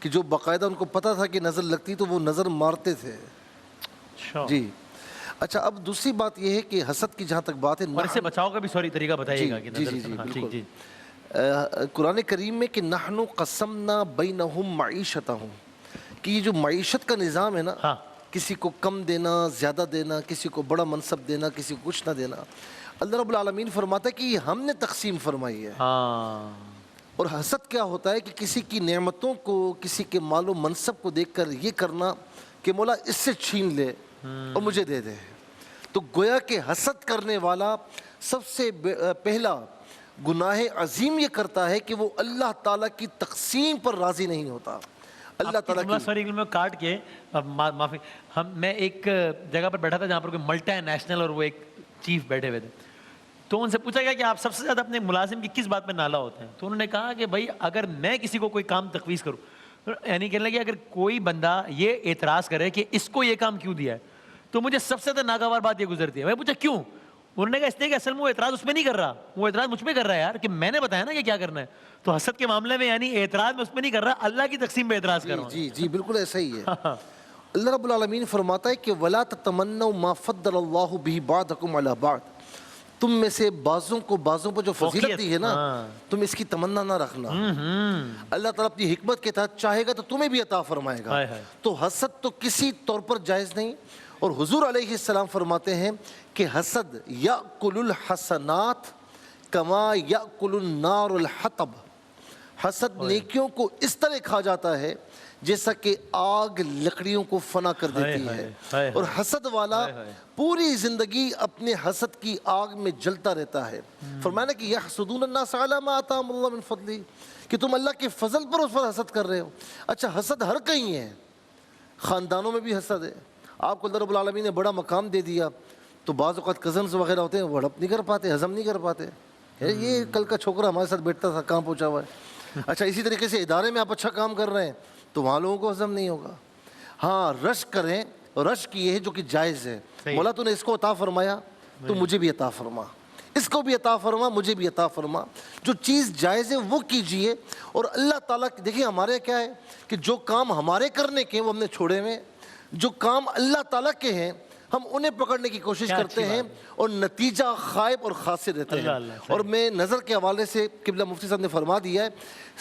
کہ جو باقاعدہ ان کو پتہ تھا کہ نظر لگتی تو وہ نظر مارتے تھے. اچھا. جی اچھا اب دوسری بات یہ ہے کہ حسد کی جہاں تک بات ہے اور اس سے بچاؤ کا بھی سوری طریقہ بتائیے گا کہ جی نظر جی سے. جی ہاں، بالکل. جی. قرآن کریم میں کہ نحن قسمنا بینہم معیشتہم، کہ یہ جو معیشت کا نظام ہے نا، ہاں. کسی کو کم دینا، زیادہ دینا، کسی کو بڑا منصب دینا، کسی کو کچھ نہ دینا، اللہ رب العالمین فرماتا ہے کہ یہ ہم نے تقسیم فرمائی ہے. ہاں. اور حسد کیا ہوتا ہے کہ کسی کی نعمتوں کو، کسی کے مال و منصب کو دیکھ کر یہ کرنا کہ مولا اس سے چھین لے اور مجھے دے دے. تو گویا کہ حسد کرنے والا سب سے پہلا گناہ عظیم یہ کرتا ہے کہ وہ اللہ تعالیٰ کی تقسیم پر راضی نہیں ہوتا. اللہ تعالیٰ کی سوری میں کاٹ کے معافی، میں ایک جگہ پر بیٹھا تھا جہاں پر کوئی ملٹی نیشنل اور وہ ایک چیف بیٹھے ہوئے تھے. تو ان سے پوچھا گیا کہ آپ سب سے زیادہ اپنے ملازم کی کس بات میں نالا ہوتے ہیں؟ تو انہوں نے کہا کہ بھائی اگر میں کسی کو کوئی کام تفویض کروں، یعنی کہنے لگے اگر کوئی بندہ یہ اعتراض کرے کہ اس کو یہ کام کیوں دیا ہے تو مجھے سب سے زیادہ ناگوار بات یہ گزرتی ہے. میں پوچھا کیوں؟ انہوں نے کہا اس لیے کہ اصل میں وہ اعتراض اس پہ نہیں کر رہا، وہ اعتراض مجھ پہ کر رہا ہے یار، کہ میں نے بتایا نا کہ کیا کرنا ہے. تو حسد کے معاملے میں یعنی اعتراض میں اس پہ نہیں کر رہا، اللہ کی تقسیم پہ اعتراض کر رہا ہوں. جی جی بالکل ایسا ہی ہے. اللہ رب العالمین فرماتا ہے کہ وَلَا تَتَمَنَّوْا مَا فَضَّلَ اللَّهُ بِهِ بَعْضَكُمْ عَلَى بَعْضٍ، تم میں سے بعضوں کو بعضوں پر جو فضیلت دی ہے نا، تم اس کی تمنا نہ رکھنا. اللہ تعالیٰ اپنی حکمت کے تحت چاہے گا تو تمہیں بھی عطا فرمائے گا. تو حسد تو کسی طور پر جائز نہیں. اور حضور علیہ السلام فرماتے ہیں کہ حسد یأکل الحسنات کما یأکل النار الحطب، حسد نیکیوں کو اس طرح کھا جاتا ہے جیسا کہ آگ لکڑیوں کو فنا کر دیتی ہے. اور حسد والا پوری زندگی اپنے حسد کی آگ میں جلتا رہتا ہے. فرمایا نا کہ یحسدون الناس علی ما آتاہم اللہ من فضلہ، کہ تم اللہ کے فضل پر اس پر حسد کر رہے ہو. اچھا حسد ہر کہیں ہے، خاندانوں میں بھی حسد ہے. آپ کو اللہ رب العالمین نے بڑا مقام دے دیا تو بعض اوقات کزنز وغیرہ ہوتے ہیں وہ ہڑپ نہیں کر پاتے، ہضم نہیں کر پاتے. یہ کل کا چھوکرا ہمارے ساتھ بیٹھتا تھا کہاں پہنچا ہوا ہے. اچھا اسی طریقے سے ادارے میں آپ اچھا کام کر رہے ہیں تو وہاں لوگوں کو ہضم نہیں ہوگا. ہاں رشک کریں، رشک یہ ہے جو کہ جائز ہے. مولا تو نے اس کو عطا فرمایا تو مجھے بھی عطا فرما، اس کو بھی عطا فرما، مجھے بھی عطا فرما. جو چیز جائز ہے وہ کیجئے. اور اللہ تعالیٰ دیکھیں ہمارے کیا ہے کہ جو کام ہمارے کرنے کے وہ ہم نے چھوڑے ہوئے، جو کام اللہ تعالیٰ کے ہیں ہم انہیں پکڑنے کی کوشش کرتے ہیں اور نتیجہ خائب اور خاسر رہتے ہیں. اور میں نظر کے حوالے سے قبلہ مفتی صاحب نے فرما دیا ہے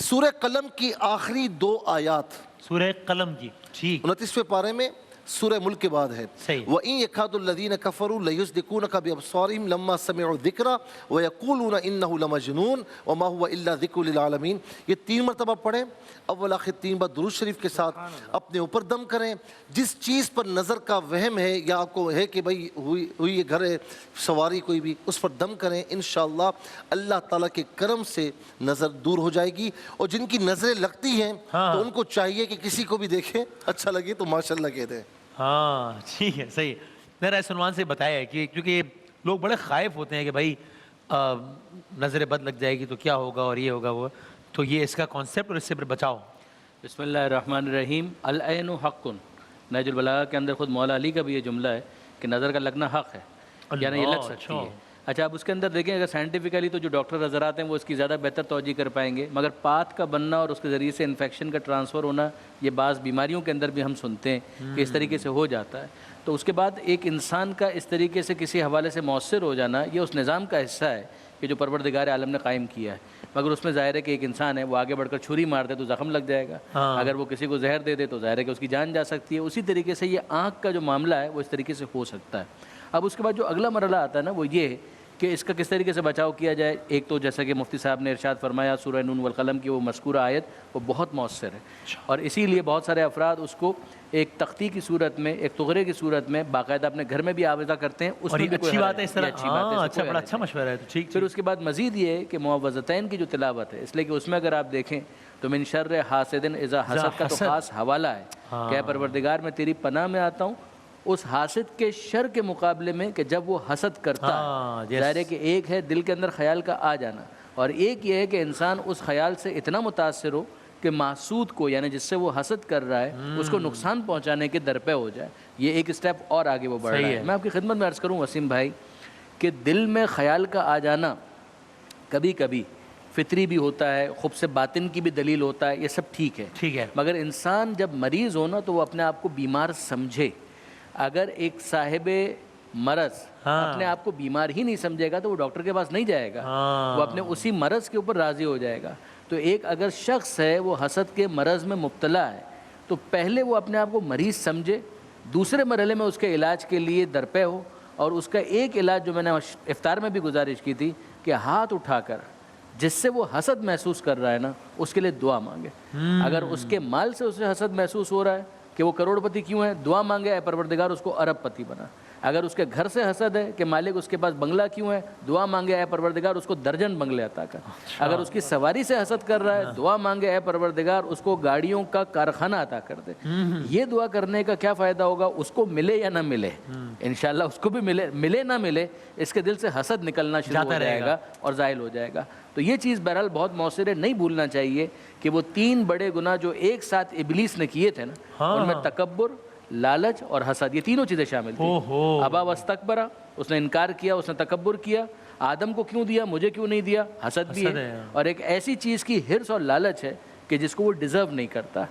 سورہ قلم کی آخری 2 آیات، سورہ قلم کی 29ویں پارے میں، سورہ ملک کے بعد ہے. وَإِن يَكَادُ الَّذِينَ كَفَرُوا لَيُزْلِقُونَكَ بِأَبْصَارِهِمْ لَمَّا سَمِعُوا الذِّكْرَ وَيَقُولُونَ إِنَّهُ لَمَجْنُونٌ وَمَا هُوَ إِلَّا ذِكْرٌ لِلْعَالَمِينَ. یہ 3 مرتبہ پڑھیں، اول آخر 3 بار درود شریف کے ساتھ اپنے اوپر دم کریں. جس چیز پر نظر کا وہم ہے یا آپ کو ہے کہ بھائی ہوئی یہ گھر ہے سواری کوئی بھی، اس پر دم کریں. انشاءاللہ اللہ تعالیٰ کے کرم سے نظر دور ہو جائے گی. اور جن کی نظریں لگتی ہیں تو ان کو چاہیے کہ کسی کو بھی دیکھیں اچھا لگے تو ماشاءاللہ کہہ دیں. ہاں ٹھیک ہے، صحیح. میرا اس عنوان سے بتایا ہے کہ کیونکہ لوگ بڑے خائف ہوتے ہیں کہ بھائی نظر بد لگ جائے گی تو کیا ہوگا اور یہ ہوگا وہ، تو یہ اس کا کانسیپٹ اور اس سے پھر بچاؤ. بسم اللہ الرحمن الرحیم. العین حق، نہج البلاغہ کے اندر خود مولا علی کا بھی یہ جملہ ہے کہ نظر کا لگنا حق ہے، یعنی یہ لگ سکتی ہے. اچھا اب اس کے اندر دیکھیں اگر سائنٹیفکلی تو جو ڈاکٹر حضرات ہیں وہ اس کی زیادہ بہتر توجہ کر پائیں گے، مگر پات کا بننا اور اس کے ذریعے سے انفیکشن کا ٹرانسفر ہونا یہ بعض بیماریوں کے اندر بھی ہم سنتے ہیں کہ اس طریقے سے ہو جاتا ہے. تو اس کے بعد ایک انسان کا اس طریقے سے کسی حوالے سے مؤثر ہو جانا یہ اس نظام کا حصہ ہے کہ جو پروردگار عالم نے قائم کیا ہے. مگر اس میں ظاہر ہے کہ ایک انسان ہے وہ آگے بڑھ کر چھری مار دے تو زخم لگ جائے گا، اگر وہ کسی کو زہر دے دے تو ظاہر ہے کہ اس کی جان جا سکتی ہے. اسی طریقے سے یہ آنکھ کا جو معاملہ ہے وہ اس طریقے سے ہو سکتا ہے. اب اس کے بعد جو اگلا مرحلہ آتا ہے نا وہ یہ ہے کہ اس کا کس طریقے سے بچاؤ کیا جائے. ایک تو جیسا کہ مفتی صاحب نے ارشاد فرمایا سورہ نون والقلم کی وہ مذکورہ آیت وہ بہت مؤثر ہے، اور اسی لیے بہت سارے افراد اس کو ایک تختی کی صورت میں، ایک تغرے کی صورت میں باقاعدہ اپنے گھر میں بھی آویزہ کرتے ہیں. اس میں بھی اچھی بات ہے، اس طرح اچھی بات ہے، اچھا بڑا اچھا مشورہ ہے. ٹھیک. پھر اس کے بعد مزید یہ ہے کہ معوذتین کی جو تلاوت ہے، اس لیے کہ اس میں اگر آپ دیکھیں تو من شر حاسد اذا حسد کا تو خاص حوالہ ہے کہ پروردگار میں تیری پناہ میں آتا ہوں اس حاسد کے شر کے مقابلے میں کہ جب وہ حسد کرتا ہے. ظاہر ہے کہ ایک ہے دل کے اندر خیال کا آ جانا، اور ایک یہ ہے کہ انسان اس خیال سے اتنا متاثر ہو کہ محسود کو یعنی جس سے وہ حسد کر رہا ہے اس کو نقصان پہنچانے کے درپے ہو جائے. یہ ایک سٹیپ اور آگے وہ بڑھ رہا ہے. میں آپ کی خدمت میں عرض کروں وسیم بھائی کہ دل میں خیال کا آ جانا کبھی کبھی فطری بھی ہوتا ہے، خب سے باطن کی بھی دلیل ہوتا ہے، یہ سب ٹھیک ہے. ٹھیک ہے. مگر انسان جب مریض ہو نا تو وہ اپنے آپ کو بیمار سمجھے. اگر ایک صاحب مرض اپنے آپ کو بیمار ہی نہیں سمجھے گا تو وہ ڈاکٹر کے پاس نہیں جائے گا، وہ اپنے اسی مرض کے اوپر راضی ہو جائے گا. تو ایک اگر شخص ہے وہ حسد کے مرض میں مبتلا ہے تو پہلے وہ اپنے آپ کو مریض سمجھے، دوسرے مرحلے میں اس کے علاج کے لیے درپے ہو. اور اس کا ایک علاج جو میں نے افطار میں بھی گزارش کی تھی کہ ہاتھ اٹھا کر جس سے وہ حسد محسوس کر رہا ہے نا اس کے لیے دعا مانگے. اگر اس کے مال سے اسے حسد محسوس ہو رہا ہے کہ وہ کروڑ پتی کیوں ہے، دعا مانگے اے پروردگار اس کو ارب پتی بنا. اگر اس کے گھر سے حسد ہے کہ مالک اس کے پاس بنگلہ کیوں ہے، دعا مانگے اے پروردگار اس کو درجن بنگلے عطا کر. اگر اس کی سواری سے حسد کر رہا ہے، دعا مانگے اے پروردگار اس کو گاڑیوں کا کارخانہ عطا کر دے. یہ دعا کرنے کا کیا فائدہ ہوگا، اس کو ملے یا نہ ملے، انشاءاللہ اس کو بھی ملے نہ ملے، اس کے دل سے حسد نکلنا شروع ہو جائے گا اور زائل ہو جائے گا. تو یہ چیز بہرحال بہت مؤثر ہے. نہیں بھولنا چاہیے کہ وہ 3 بڑے گناہ جو ایک ساتھ ابلیس نے کیے تھے نا، ان میں تکبر، لالچ اور حسد، یہ تینوں چیزیں شامل تھیں. ابا واستکبر، اس نے انکار کیا، اس نے تکبر کیا. آدم کو کیوں دیا، مجھے کیوں نہیں دیا، حسد بھی ہے. اور ایک ایسی چیز کی حرص اور لالچ ہے کہ جس کو وہ ڈیزرو نہیں کرتا.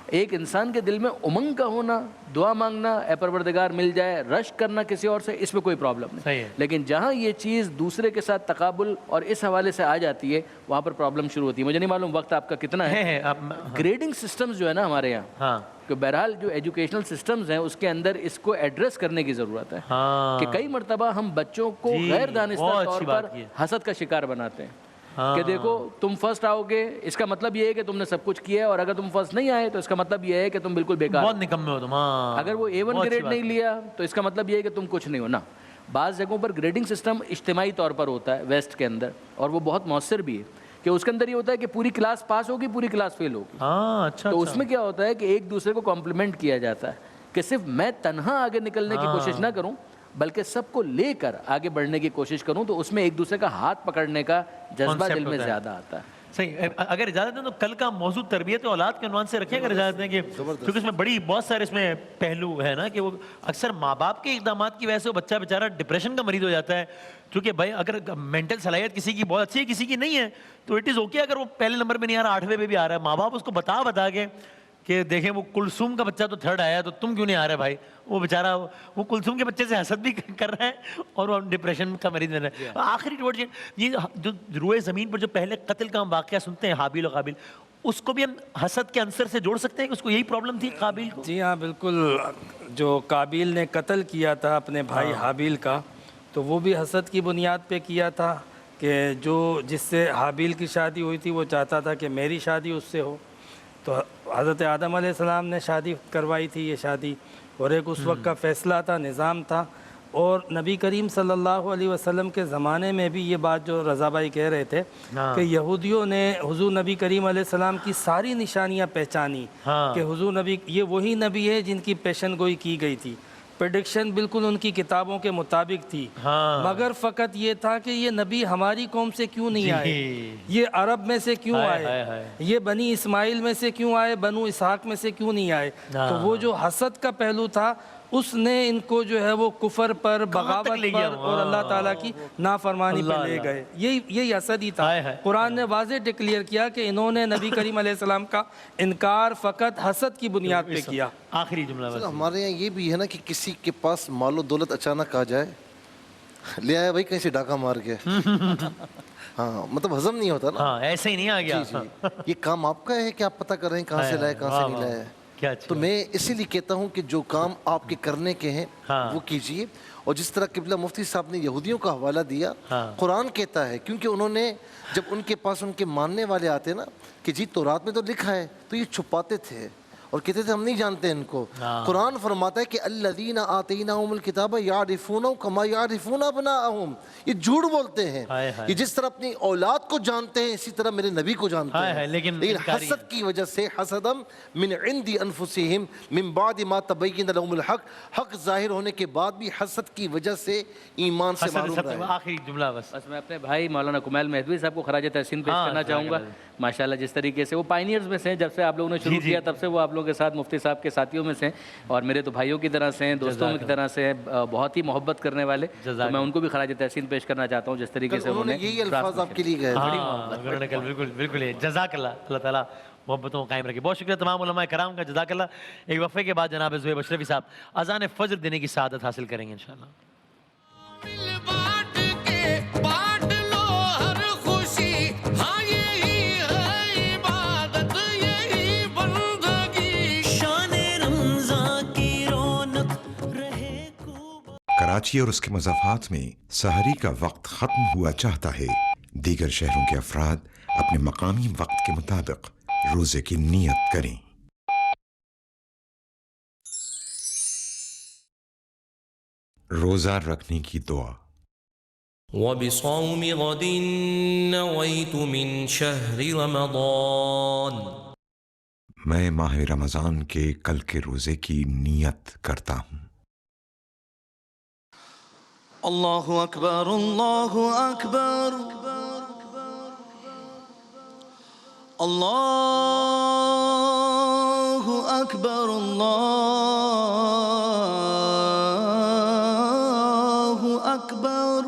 ایک انسان کے دل میں امنگ کا ہونا، دعا مانگنا اے پروردگار مل جائے، رشک کرنا کسی اور سے، اس میں کوئی پرابلم نہیں. لیکن جہاں یہ چیز دوسرے کے ساتھ تقابل اور اس حوالے سے آ جاتی ہے وہاں پر پرابلم شروع ہوتی ہے. مجھے نہیں معلوم وقت آپ کا کتنا ہے. گریڈنگ سسٹمز جو ہے نا ہمارے یہاں، کہ بہرحال جو ایجوکیشنل سسٹمز ہیں اس کے اندر اس کو ایڈریس کرنے کی ضرورت ہے. کہ کئی مرتبہ ہم بچوں کو غیر دانستہ طور پر حسد کا شکار بناتے ہیں کہ دیکھو تم فرسٹ آؤ گے اس کا مطلب یہ ہے کہ تم نے سب کچھ کیا ہے، اور اگر تم فرسٹ نہیں آئے تو اس کا مطلب یہ ہے کہ تم بالکل بیکار، بہت نکمے ہو تم. اگر وہ A1 گریڈ نہیں لیا تو اس کا مطلب یہ ہے کہ تم کچھ نہیں ہو نا. بعض جگہوں پر گریڈنگ سسٹم اجتماعی طور پر ہوتا ہے ویسٹ کے اندر، اور وہ بہت مؤثر بھی ہے کہ اس کے اندر یہ ہوتا ہے کہ پوری کلاس پاس ہوگی، پوری کلاس فیل ہوگی. تو اس میں کیا ہوتا ہے کہ ایک دوسرے کو کمپلیمنٹ کیا جاتا ہے کہ صرف میں تنہا آگے نکلنے کی کوشش نہ کروں بلکہ سب کو لے کر آگے بڑھنے کی کوشش کروں. تو اس میں ایک دوسرے کا ہاتھ پکڑنے کا جذبہ دل میں زیادہ آتا ہے. صحیح. اگر اجازت دیں تو کل کا موضوع تربیت اولاد کے عنوان سے رکھیں، اگر اجازت دیں، کہ کیونکہ اس میں بہت سارے اس میں پہلو ہے نا، کہ وہ اکثر ماں باپ کے اقدامات کی وجہ سے وہ بچہ بیچارہ ڈپریشن کا مریض ہو جاتا ہے. کیونکہ بھائی اگر مینٹل صلاحیت کسی کی بہت اچھی ہے، کسی کی نہیں ہے، تو اٹ از اوکے اگر وہ پہلے نمبر پہ نہیں آ رہا، 8ویں پہ بھی آ رہا ہے. ماں باپ اس کو بتا کے کہ دیکھیں وہ کلثوم کا بچہ تو 3rd آیا تو تم کیوں نہیں آ رہے بھائی. وہ بیچارہ وہ کلثوم کے بچے سے حسد بھی کر رہا ہے اور وہ ڈپریشن کا مریض بن رہا ہے. آخری ورڈ یہ جو روئے زمین پر جو پہلے قتل کا ہم واقعہ سنتے ہیں حابیل و قابیل، اس کو بھی ہم حسد کے عنصر سے جوڑ سکتے ہیں کہ اس کو یہی پرابلم تھی قابیل کو؟ جی ہاں بالکل. جو قابیل نے قتل کیا تھا اپنے بھائی حابیل کا، تو وہ بھی حسد کی بنیاد پہ کیا تھا کہ جس سے حابیل کی شادی ہوئی تھی وہ چاہتا تھا کہ میری شادی اس سے ہو. تو حضرت آدم علیہ السلام نے شادی کروائی تھی یہ شادی، اور ایک اس وقت کا فیصلہ تھا، نظام تھا. اور نبی کریم صلی اللہ علیہ وسلم کے زمانے میں بھی یہ بات جو رضا بھائی کہہ رہے تھے کہ یہودیوں نے حضور نبی کریم علیہ السلام کی ساری نشانیاں پہچانی کہ حضور نبی یہ وہی نبی ہے جن کی پیشن گوئی کی گئی تھی. پریڈکشن بالکل ان کی کتابوں کے مطابق تھی، مگر فقط یہ تھا کہ یہ نبی ہماری قوم سے کیوں نہیں آئے، یہ عرب میں سے کیوں آئے، یہ بنی اسماعیل میں سے کیوں آئے، بنو اسحاق میں سے کیوں نہیں آئے. تو وہ جو حسد کا پہلو تھا اس نے ان کو جو ہے وہ کفر پر، بغاوت پر اور اللہ تعالیٰ کی نافرمانی پہ لے گئے. یہی حسد ہی تھا. قرآن نے واضح ڈکلیئر کیا کہ انہوں نے نبی کریم علیہ السلام کا انکار فقط حسد کی بنیاد پہ کیا. آخری جملہ بس. ہمارے یہاں یہ بھی ہے نا کہ کسی کے پاس مال و دولت اچانک آ جائے، لے آیا بھائی کہیں سے ڈاکہ مار کے، ہاں مطلب ہضم نہیں ہوتا نا. ایسے ہی نہیں آ گیا. یہ کام آپ کا ہے کہ آپ پتہ کر رہے ہیں کہاں سے لائے کہاں سے نہیں لائے. تو میں اسی لیے کہتا ہوں کہ جو کام آپ کے کرنے کے ہیں وہ کیجئے. اور جس طرح قبلہ مفتی صاحب نے یہودیوں کا حوالہ دیا، قرآن کہتا ہے، کیونکہ انہوں نے جب ان کے پاس ان کے ماننے والے آتے نا کہ جی تورات میں تو لکھا ہے، تو یہ چھپاتے تھے اور کہتے تھے ہم نہیں جانتے ان کو. قرآن فرماتا ہے کہ الذین آتیناہم الکتاب یعرفونہ کما یعرفون ابناءہم. یہ جھوٹ بولتے ہیں. یہ جس طرح اپنی اولاد کو جانتے ہیں اسی طرح میرے نبی کو جانتے ہیں. لیکن حسد کی وجہ سے، حسدم من عند انفسہم من بعد ما تبین لہم الحق، حق ظاہر ہونے کے بعد بھی حسد کی وجہ سے ایمان سے محروم رہے. آخری جملہ بس. میں اپنے بھائی مولانا کمیل مہدوی صاحب کو خراج تحسین پیش کرنا چاہوں گا. ماشاءاللہ جس طریقے سے وہ پائنیئرز میں سے، جب سے آپ لوگوں نے شروع کیا تب سے وہ آپ لوگوں کے ساتھ مفتی صاحب کے ساتھیوں میں سے ہیں اور میرے تو بھائیوں کی طرح سے ہیں, دوستوں کی طرح سے ہیں, بہت ہی محبت کرنے والے. تو میں ان کو بھی خراج تحسین پیش کرنا چاہتا ہوں جس طریقے سے انہوں نے یہی الفاظ آپ کے لیے گئے. انہوں نے کل بالکل بالکل یہ جزاک اللہ, اللہ تعالیٰ محبتوں کو قائم رکھے. بہت شکریہ تمام علماء کرام کا, جزاک اللہ. ایک وقفے کے بعد جناب زہیب اشرفی صاحب اذان فجر دینے کی سعادت حاصل کریں گے انشاءاللہ. کراچی اور اس کے مضافات میں سحری کا وقت ختم ہوا چاہتا ہے. دیگر شہروں کے افراد اپنے مقامی وقت کے مطابق روزے کی نیت کریں. روزہ رکھنے کی دعا. وبصوم غد نويت من شهر رمضان. میں ماہ رمضان کے کل کے روزے کی نیت کرتا ہوں. اللہ اکبر اللہ اکبر اللہ اکبر اللہ اکبر.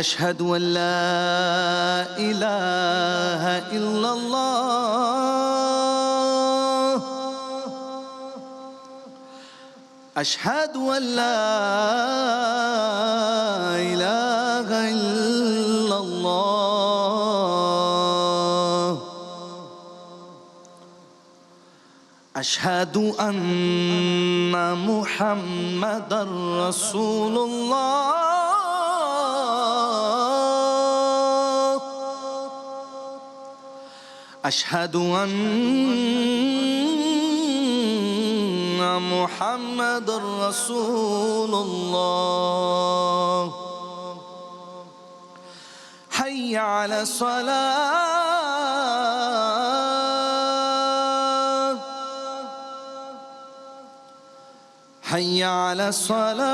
اشہد ان لا الہ الا اللہ. اشہد ان لا الہ الا اللہ. اشہد ان محمد رسول اللہ. اشہد ان محمد رسول اللہ. حی علی الصلاة. حی علی الصلاة.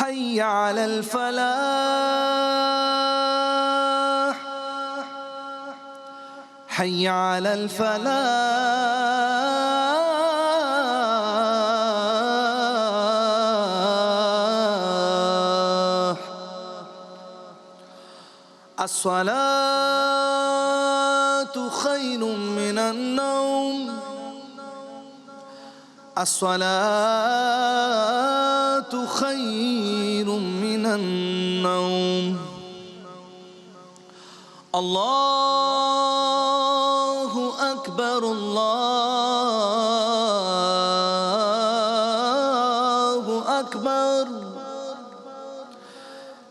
حی علی الفلاح. حی علی الفلاح. الصلاة خیر من النوم. الصلاة خیر من النوم. اللہ اکبر اللہ اکبر.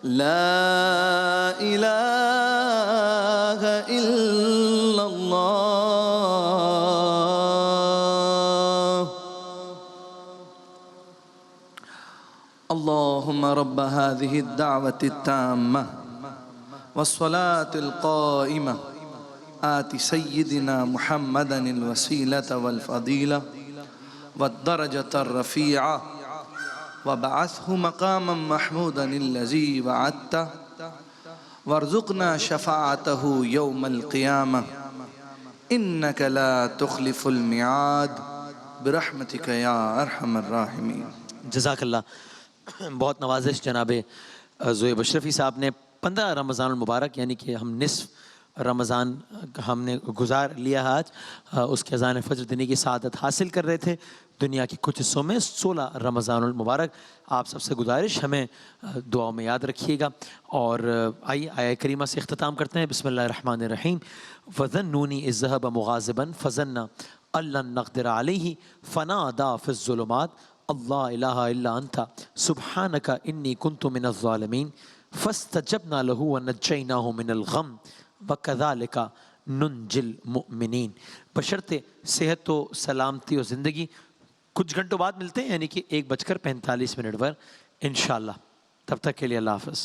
لا الہ الا اللہ. اللهم رب هذه الدعوة التامة والصلاة القائمة آت سيدنا محمدا الوسيلة والفضيلة والدرجة الرفيعة وابعثه مقاما محمودا الذي وعدته وارزقنا شفاعته يوم القيامة إنك لا تخلف الميعاد برحمتك يا أرحم الراحمين. جزاک اللہ. بہت نوازش جناب زہیب اشرفی صاحب نے. 15 رمضان المبارک یعنی کہ ہم نصف رمضان ہم نے گزار لیا آج. اس کے اذان فجر دینے کی سعادت حاصل کر رہے تھے دنیا کے کچھ حصوں میں. 16 رمضان المبارک. آپ سب سے گزارش ہمیں دعاؤں میں یاد رکھیے گا. اور آئیے آیہ کریمہ سے اختتام کرتے ہیں. بسم اللہ الرحمن الرحیم. وَظَنُّونِي إِذْ ذَهَبَ مُغَاضِبًا فَظَنَّ أَن لَّن نَّقْدِرَ عَلَيْهِ فَنَادَىٰ فِي الظُّلُمَاتِ اللَّهَ إِلَٰهَ إِلَّا أَنتَ سُبْحَانَكَ إِنِّي كُنتُ مِنَ الظَّالِمِينَ فَاسْتَجَبْنَا لَهُ وَنَجَّيْنَاهُ مِنَ الْغَمِّ وَكَذَٰلِكَ نُنجِّ الْمُؤْمِنِينَ. بشرط صحت و سلامتی و زندگی. کچھ گھنٹوں بعد ملتے ہیں یعنی کہ 1:45 پر انشاءاللہ. تب تک کے لیے اللہ حافظ.